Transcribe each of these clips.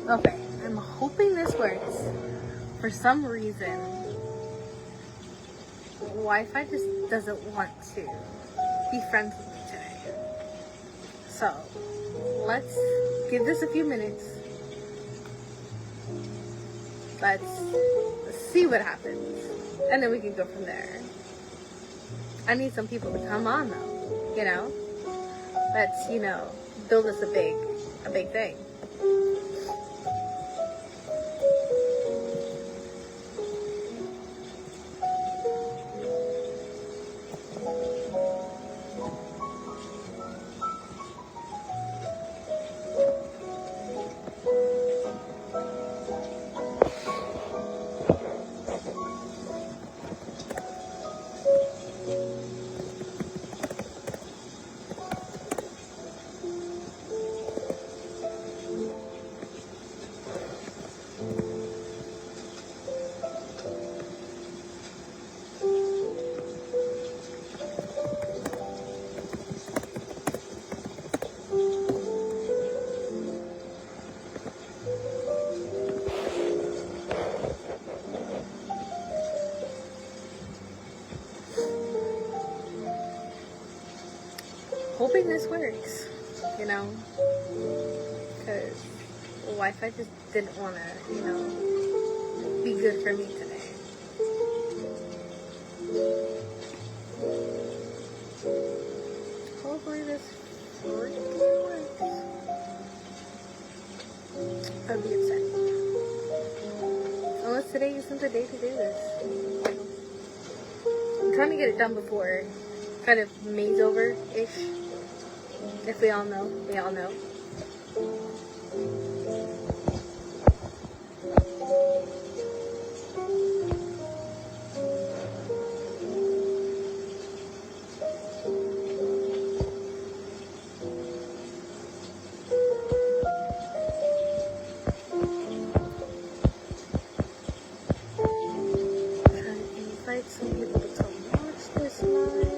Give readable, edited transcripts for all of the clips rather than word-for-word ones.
Okay, I'm hoping this works. For some reason, Wi-Fi just doesn't want to be friends with me today. So, let's give this a few minutes. Let's see what happens. And then we can go from there. I need some people to come on though, you know? Let's, build us a big thing. Hoping this works, because Wi-Fi just didn't want to, be good for me today. Hopefully this freaking works. I'd be upset. Unless today isn't the day to do this. I'm trying to get it done before kind of May's over-ish. If we all know, we all know. Some people to come watch this live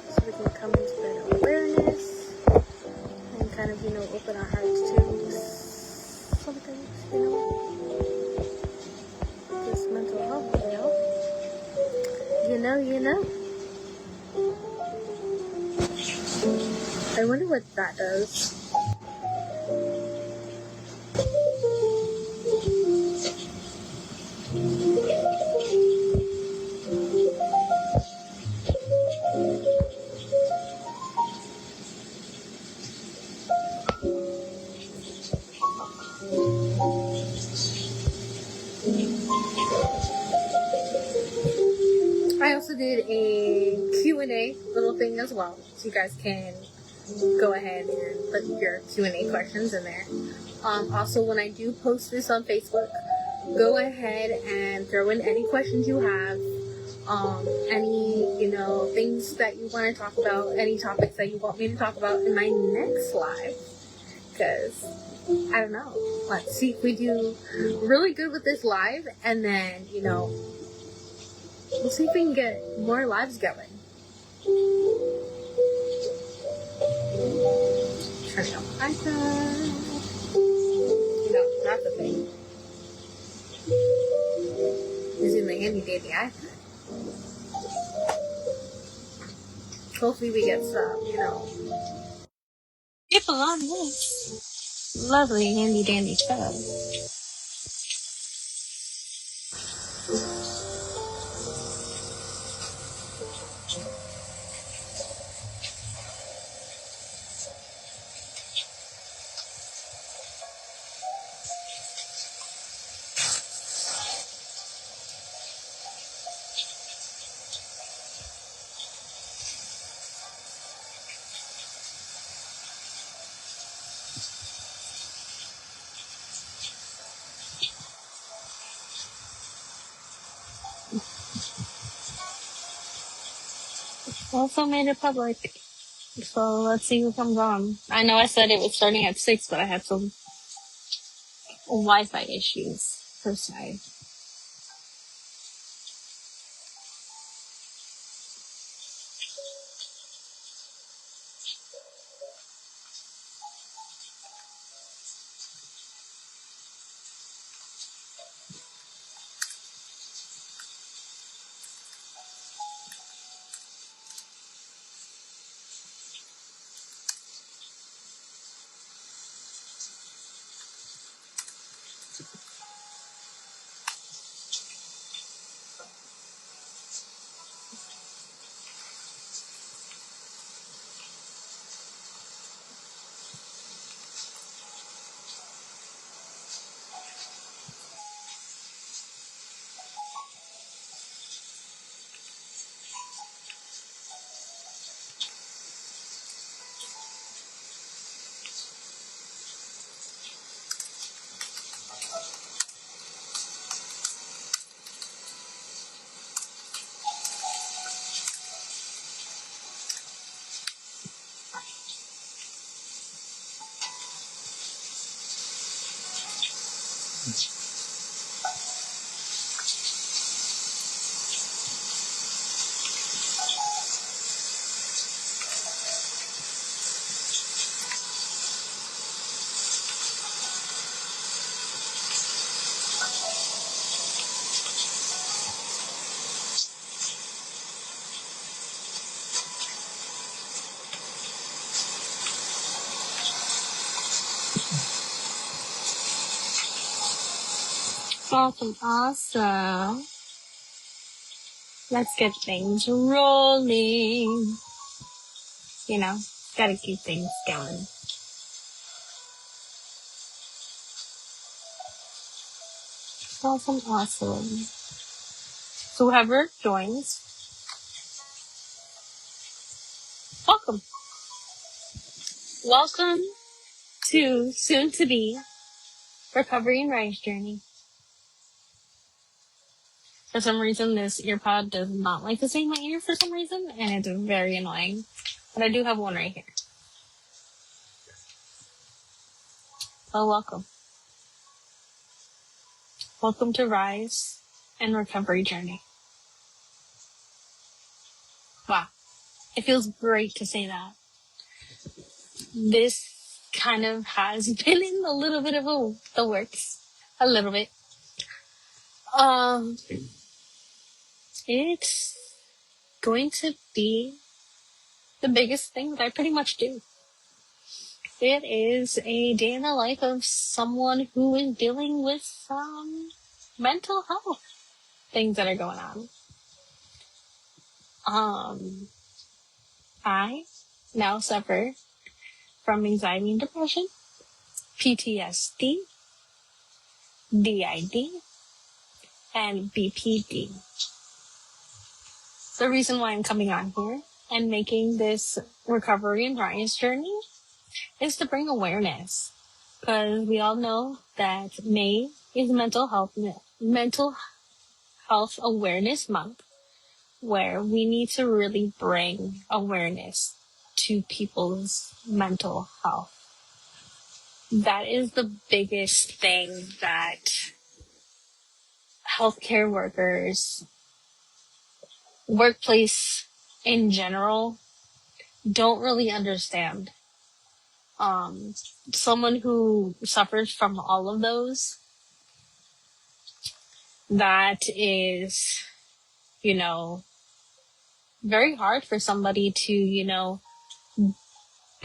so we can come and spread awareness and kind of, open our hearts to some things, this mental health, you know. I wonder what that does. I also did a Q&A little thing as well, so you guys can go ahead and put your Q&A questions in there. Also, when I do post this on Facebook, go ahead and throw in any questions you have, any, things that you want to talk about, any topics that you want me to talk about in my next live, because, I don't know, let's see if we do really good with this live, and then, we'll see if we can get more lives going. Turn on my iPad. Not the thing. Using the handy dandy iPad. Hopefully we get some, people on this lovely handy dandy stuff. Also made it public. So let's see who comes on. I know I said it was starting at 6, but I had some Wi-Fi issues per se. Awesome. Let's get things rolling. You know, gotta keep things going. Awesome. So whoever joins, welcome. Welcome to soon to be Recovery and Rise Journey. For some reason, this earpod does not like to stay in my ear for some reason, and it's very annoying. But I do have one right here. Well, welcome. Welcome to Rise and Recovery Journey. Wow. It feels great to say that. This kind of has been in a little bit of the works. A little bit. It's going to be the biggest thing that I pretty much do. It is a day in the life of someone who is dealing with some mental health things that are going on. I now suffer from anxiety and depression, PTSD, DID, and BPD. The reason why I'm coming on here and making this recovery and rise journey is to bring awareness, because we all know that May is mental health awareness month, where we need to really bring awareness to people's mental health. That is the biggest thing that healthcare workers, workplace in general, don't really understand. Someone who suffers from all of those, that is, very hard for somebody to,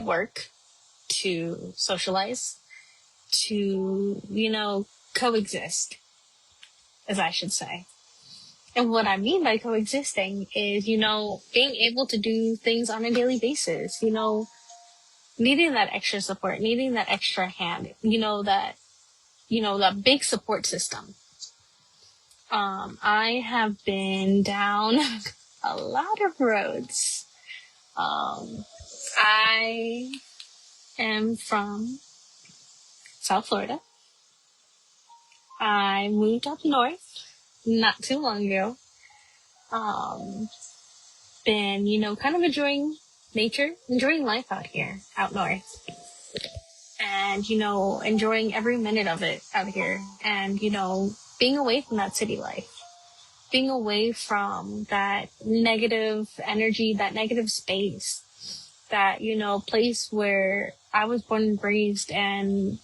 work, to socialize, to, coexist, as I should say. And what I mean by coexisting is, being able to do things on a daily basis, needing that extra support, needing that extra hand, that big support system. I have been down a lot of roads. I am from South Florida. I moved up north not too long ago. Been, kind of enjoying nature, enjoying life out north. And, enjoying every minute of it out here. And, being away from that city life. Being away from that negative energy, that negative space. That, place where I was born and raised, and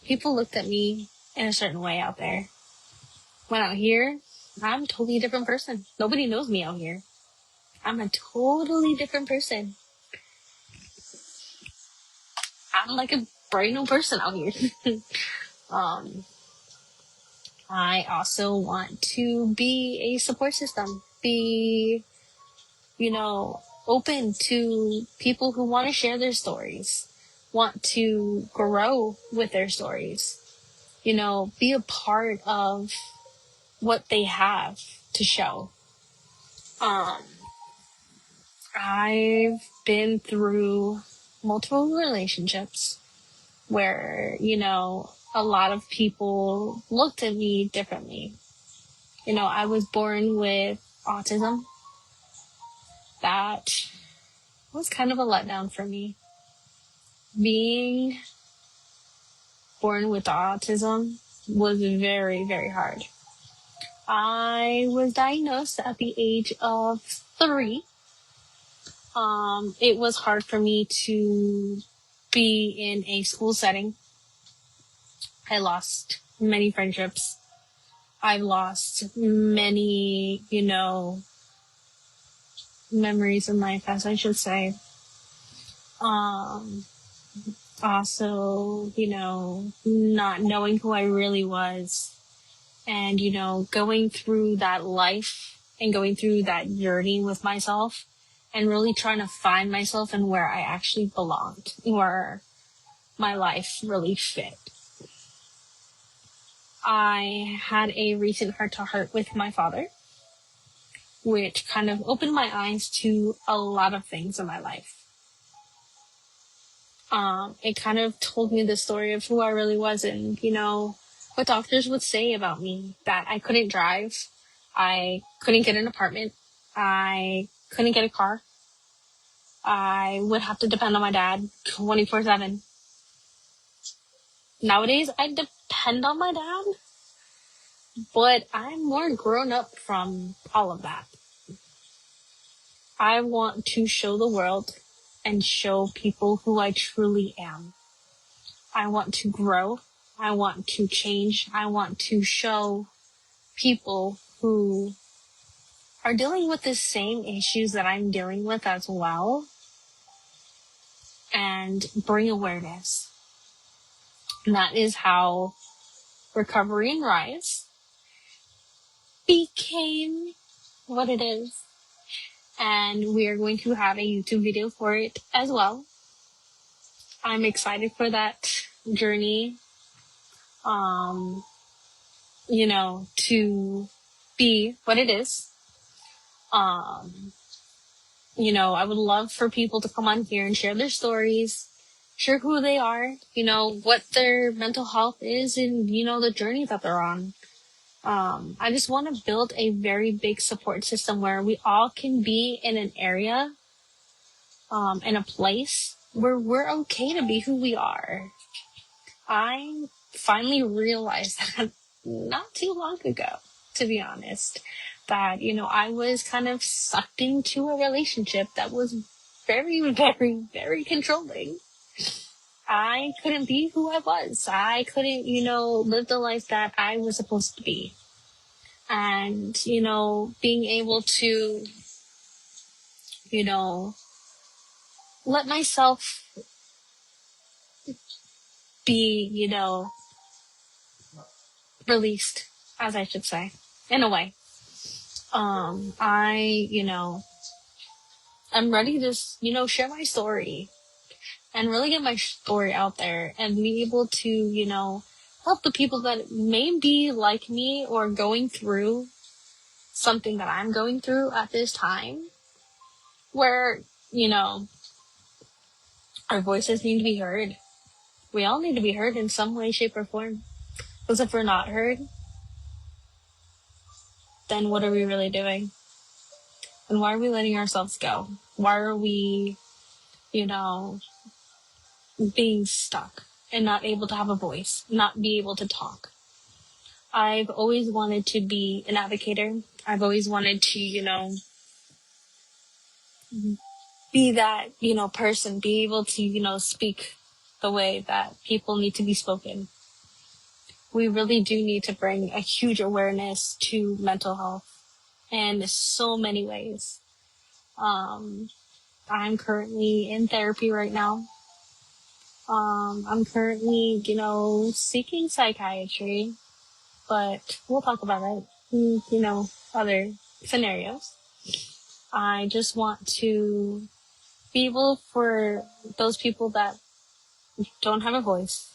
people looked at me in a certain way out there. When out here, I'm a totally different person. Nobody knows me out here. I'm a totally different person. I'm like a brand new person out here. I also want to be a support system. Be, open to people who want to share their stories. Want to grow with their stories. Be a part of what they have to show. I've been through multiple relationships where, a lot of people looked at me differently. I was born with autism. That was kind of a letdown for me. Being born with autism was very, very hard. I was diagnosed at the age of 3. It was hard for me to be in a school setting. I lost many friendships. I've lost many, memories in life, as I should say. Also, not knowing who I really was, and, going through that life and going through that journey with myself and really trying to find myself and where I actually belonged, where my life really fit. I had a recent heart-to-heart with my father, which kind of opened my eyes to a lot of things in my life. It kind of told me the story of who I really was and, what doctors would say about me, that I couldn't drive, I couldn't get an apartment, I couldn't get a car, I would have to depend on my dad 24/7. Nowadays, I depend on my dad, but I'm more grown up from all of that. I want to show the world and show people who I truly am. I want to grow. I want to change. I want to show people who are dealing with the same issues that I'm dealing with as well, and bring awareness. And that is how Recovery and Rise became what it is. And we are going to have a YouTube video for it as well. I'm excited for that journey, to be what it is. I would love for people to come on here and share their stories, share who they are, what their mental health is, and, the journey that they're on. I just want to build a very big support system where we all can be in an area, in a place where we're okay to be who we are. I finally realized that not too long ago, to be honest, that, I was kind of sucked into a relationship that was very, very, very controlling. I couldn't be who I was. I couldn't, live the life that I was supposed to be. And, being able to, let myself be, released, as I should say, in a way. I'm ready to, share my story and really get my story out there and be able to, help the people that may be like me or going through something that I'm going through at this time, where, our voices need to be heard. We all need to be heard in some way, shape, or form. Because if we're not heard, then what are we really doing? And why are we letting ourselves go? Why are we, being stuck and not able to have a voice, not be able to talk? I've always wanted to be an advocator. I've always wanted to, be that, person, be able to, speak the way that people need to be spoken. We really do need to bring a huge awareness to mental health in so many ways. I'm currently in therapy right now. I'm currently, seeking psychiatry, but we'll talk about that in, other scenarios. I just want to be able for those people that don't have a voice,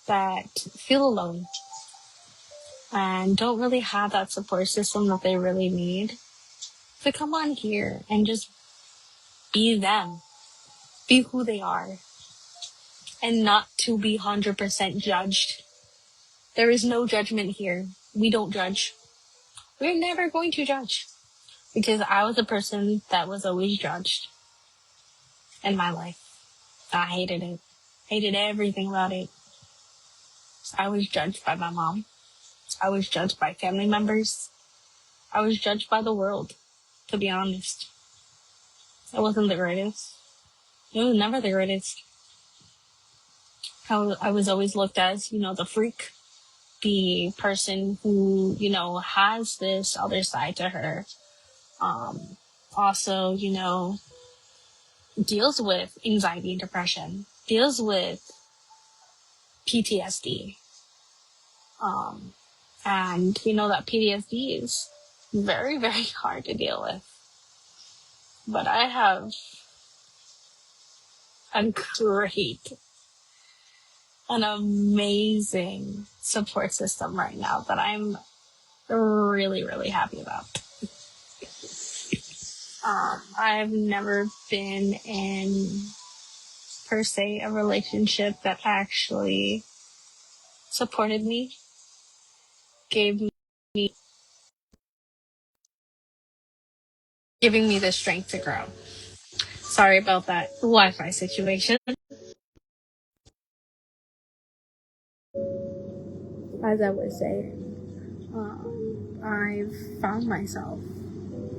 that feel alone, and don't really have that support system that they really need, to come on here and just be them, be who they are, and not to be 100% judged. There is no judgment here. We don't judge. We're never going to judge, because I was a person that was always judged in my life. I hated it. Hated everything about it. I was judged by my mom. I was judged by family members. I was judged by the world, to be honest. It wasn't the greatest. It was never the greatest. I was always looked as, the freak, the person who, has this other side to her. Also, deals with anxiety and depression, deals with PTSD. And we know that PTSD is very, very hard to deal with. But I have a great, an amazing support system right now that I'm really, really happy about. I've never been in, per se, a relationship that actually supported me, giving me the strength to grow. Sorry about that Wi-Fi situation. As I would say, I've found myself.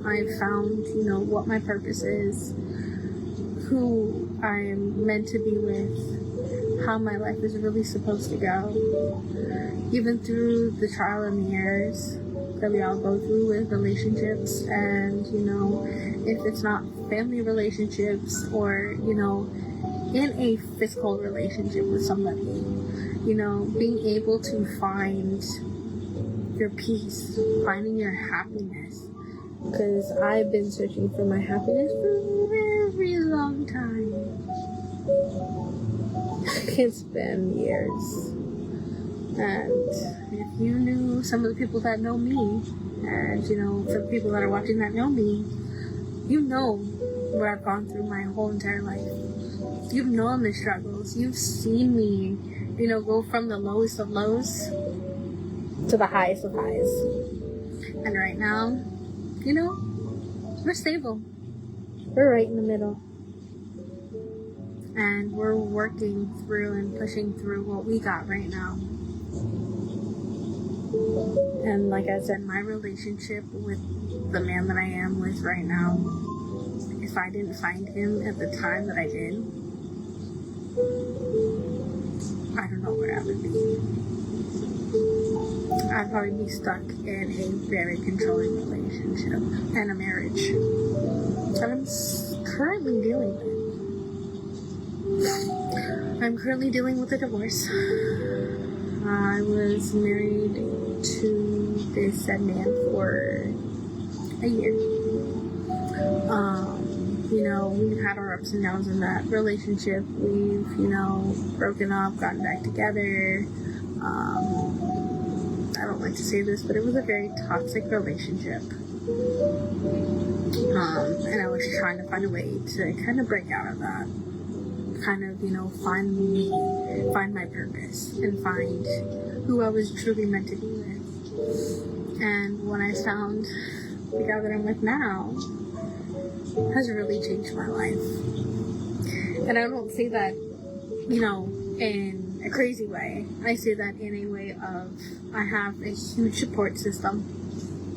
I've found, what my purpose is, who I'm meant to be with, how my life is really supposed to go. Even through the trial and the errors that we all go through with relationships, and, if it's not family relationships or, in a physical relationship with somebody, being able to find your peace, finding your happiness. Because I've been searching for my happiness for a very long time. It's been years. And if you knew some of the people that know me, and, for the people that are watching that know me, you know what I've gone through my whole entire life. You've known the struggles. You've seen me, go from the lowest of lows to the highest of highs. And right now, we're stable. We're right in the middle. And we're working through and pushing through what we got right now. And like I said, my relationship with the man that I am with right now, if I didn't find him at the time that I did, I don't know where I would be. I'd probably be stuck in a very controlling relationship and a marriage that I'm currently dealing with. I'm currently dealing with a divorce. I was married to this said man for a year. We've had our ups and downs in that relationship. We've, broken up, gotten back together. I don't like to say this, but it was a very toxic relationship. And I was trying to find a way to kind of break out of that. Kind of, find me, find my purpose, and find who I was truly meant to be with. And when I found the guy that I'm with now, has really changed my life. And I don't say that, in a crazy way. I say that in a way of, I have a huge support system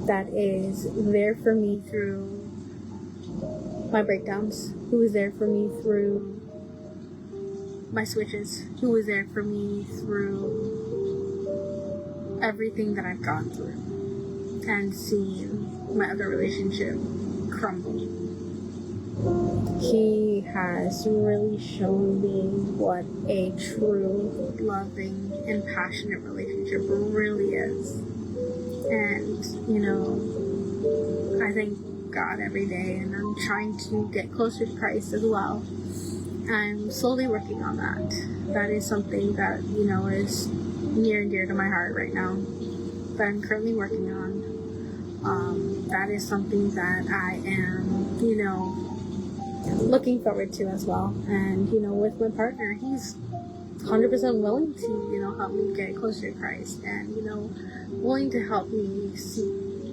that is there for me through my breakdowns, who is there for me through my switches, who was there for me through everything that I've gone through and seen my other relationship crumble. He has really shown me what a true, loving, and passionate relationship really is. And, I thank God every day, and I'm trying to get closer to Christ as well. I'm slowly working on that. That is something that, is near and dear to my heart right now, that I'm currently working on. That is something that I am, looking forward to as well. And, with my partner, he's 100% willing to, help me get closer to Christ and, willing to help me seek,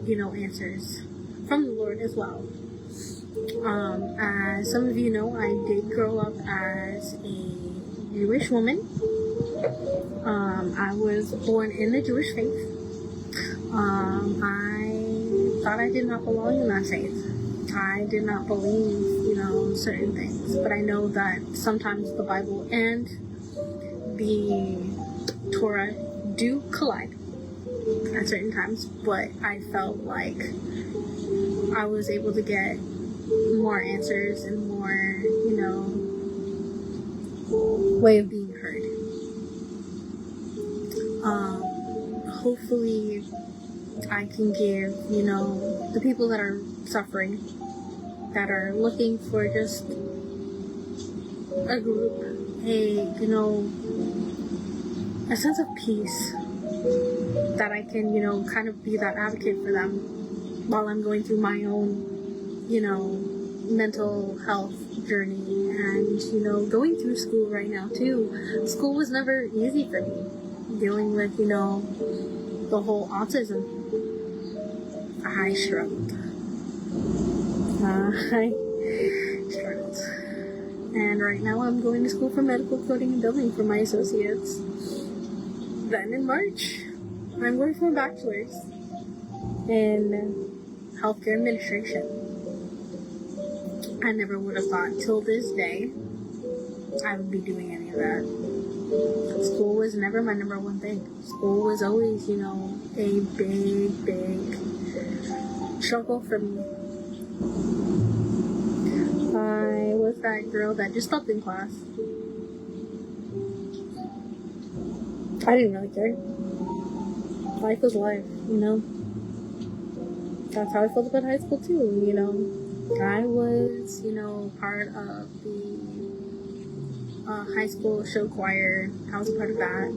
answers from the Lord as well. As some of you know, I did grow up as a Jewish woman. I was born in the Jewish faith. I thought I did not belong in that faith. I did not believe, certain things. But I know that sometimes the Bible and the Torah do collide at certain times. But I felt like I was able to get more answers and more, way of being heard. Hopefully I can give, the people that are suffering, that are looking for just a group, a sense of peace, that I can, kind of be that advocate for them while I'm going through my own, mental health journey, and, going through school right now too. School was never easy for me, dealing with, the whole autism. I struggled. And right now I'm going to school for medical coding and billing for my associates. Then in March, I'm going for a bachelor's in healthcare administration. I never would have thought till this day I would be doing any of that. School was never my number one thing. School was always, a big struggle for me. I was that girl that just stopped in class. I didn't really care. Life was life, That's how I felt about high school too, I was, part of the high school show choir. I was a part of that.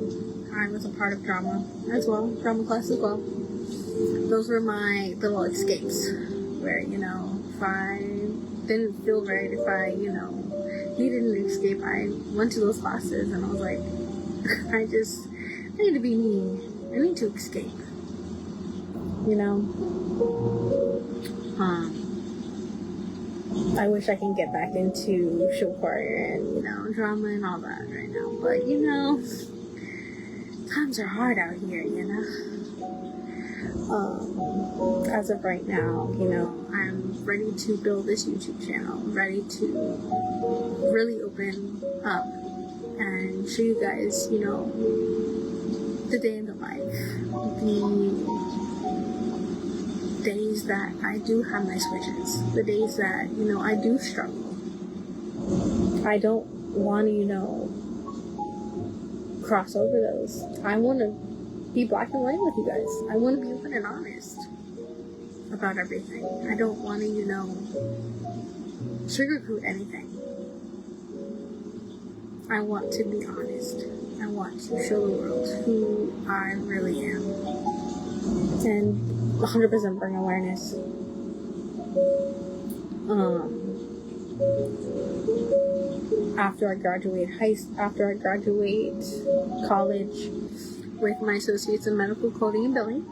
I was a part of drama as well, drama class as well. Those were my little escapes where, if I didn't feel right, if I, needed an escape, I went to those classes and I was like, I need to be me. I need to escape. I wish I can get back into show choir and, drama and all that right now. But, times are hard out here, As of right now, I'm ready to build this YouTube channel. I'm ready to really open up and show you guys, the day in the life. The days that I do have my switches, the days that, I do struggle. I don't want to, cross over those. I want to be black and white with you guys. I want to be open and honest about everything. I don't want to, sugarcoat anything. I want to be honest. I want to show the world who I really am. And 100% bring awareness. After I graduate college with my associates in medical coding and billing,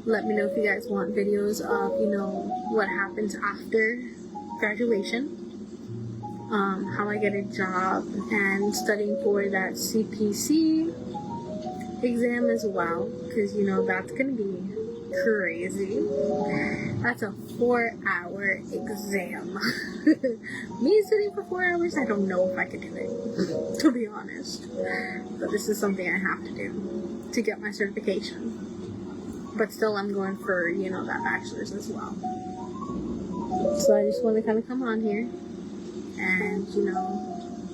let me know if you guys want videos of, what happens after graduation, how I get a job, and studying for that CPC exam as well, because, that's going to be crazy. That's a 4-hour exam. Me sitting for 4 hours, I don't know if I could do it, to be honest. But this is something I have to do to get my certification. But still, I'm going for, that bachelor's as well. So I just want to kind of come on here and,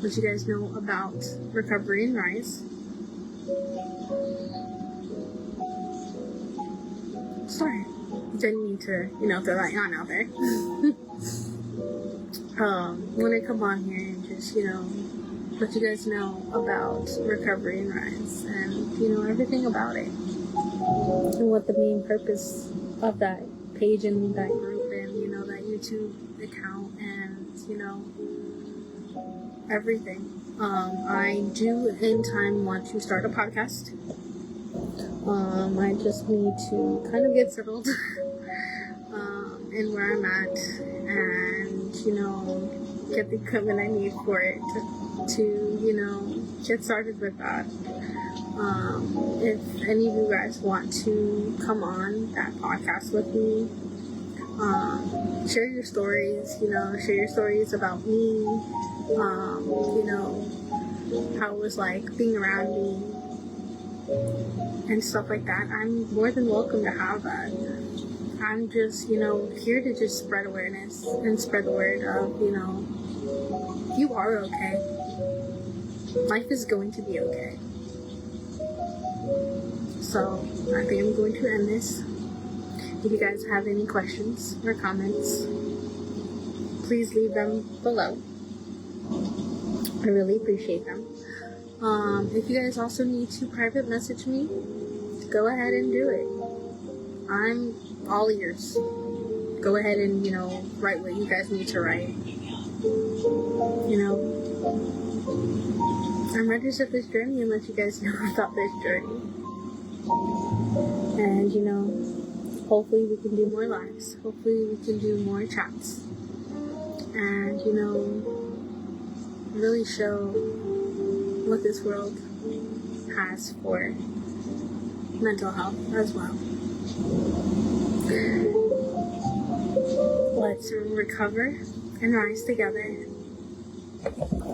let you guys know about Recovery and Rise. Sorry, didn't mean to, throw that yawn out there. When I come on here and just, let you guys know about Recovery and Rise and, everything about it. And what the main purpose of that page and that group and, that YouTube account and, everything. I do in time want to start a podcast. I just need to kind of get settled in where I'm at and, get the equipment I need for it to you know, get started with that. If any of you guys want to come on that podcast with me, share your stories, you know, share your stories about me, you know, how it was like being around me and stuff like that. I'm more than welcome to have that. I'm just, you know, here to just spread awareness and spread the word of, you know, you are okay. Life is going to be okay. So, I think I'm going to end this. If you guys have any questions or comments, please leave them below. I really appreciate them. If you guys also need to private message me, go ahead and do it. I'm all ears. Go ahead and, you know, write what you guys need to write. You know, I'm ready to start this journey and let you guys know about this journey. And, you know, hopefully we can do more lives. Hopefully we can do more chats. And, you know, really show what this world has for mental health as well. Let's recover and rise together.